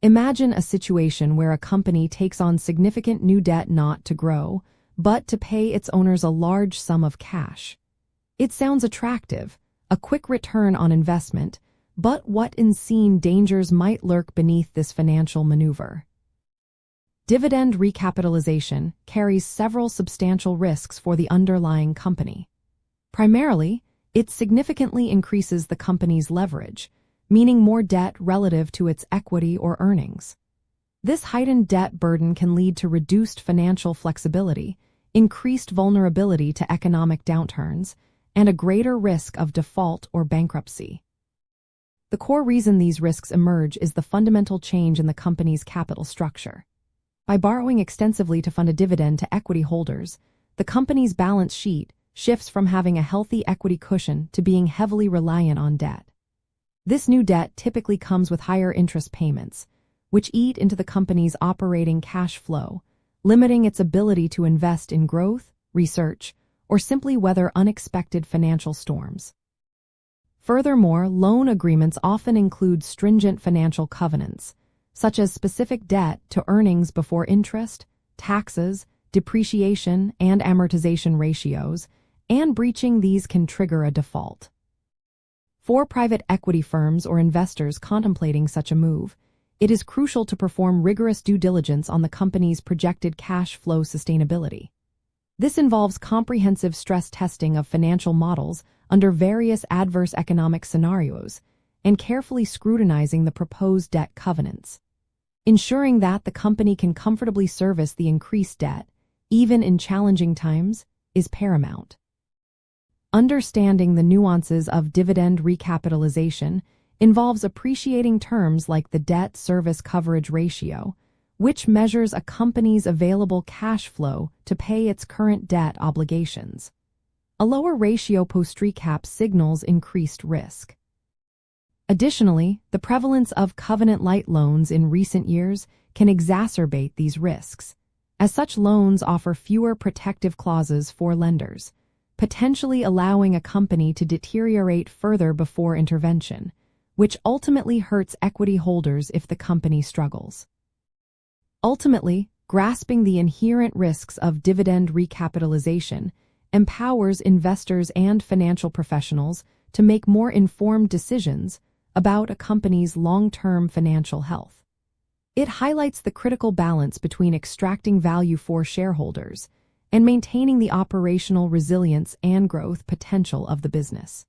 Imagine a situation where a company takes on significant new debt not to grow, but to pay its owners a large sum of cash. It sounds attractive, a quick return on investment, but what unseen dangers might lurk beneath this financial maneuver? Dividend recapitalization carries several substantial risks for the underlying company. Primarily, it significantly increases the company's leverage, meaning more debt relative to its equity or earnings. This heightened debt burden can lead to reduced financial flexibility, increased vulnerability to economic downturns, and a greater risk of default or bankruptcy. The core reason these risks emerge is the fundamental change in the company's capital structure. By borrowing extensively to fund a dividend to equity holders, the company's balance sheet shifts from having a healthy equity cushion to being heavily reliant on debt. This new debt typically comes with higher interest payments, which eat into the company's operating cash flow, limiting its ability to invest in growth, research, or simply weather unexpected financial storms. Furthermore, loan agreements often include stringent financial covenants, such as specific debt to earnings before interest, taxes, depreciation, and amortization ratios, and breaching these can trigger a default. For private equity firms or investors contemplating such a move, it is crucial to perform rigorous due diligence on the company's projected cash flow sustainability. This involves comprehensive stress testing of financial models under various adverse economic scenarios and carefully scrutinizing the proposed debt covenants. Ensuring that the company can comfortably service the increased debt, even in challenging times, is paramount. Understanding the nuances of dividend recapitalization involves appreciating terms like the debt service coverage ratio, which measures a company's available cash flow to pay its current debt obligations. A lower ratio post-recap signals increased risk. Additionally, the prevalence of covenant-light loans in recent years can exacerbate these risks, as such loans offer fewer protective clauses for lenders, potentially allowing a company to deteriorate further before intervention, which ultimately hurts equity holders if the company struggles. Ultimately, grasping the inherent risks of dividend recapitalization empowers investors and financial professionals to make more informed decisions about a company's long-term financial health. It highlights the critical balance between extracting value for shareholders and maintaining the operational resilience and growth potential of the business.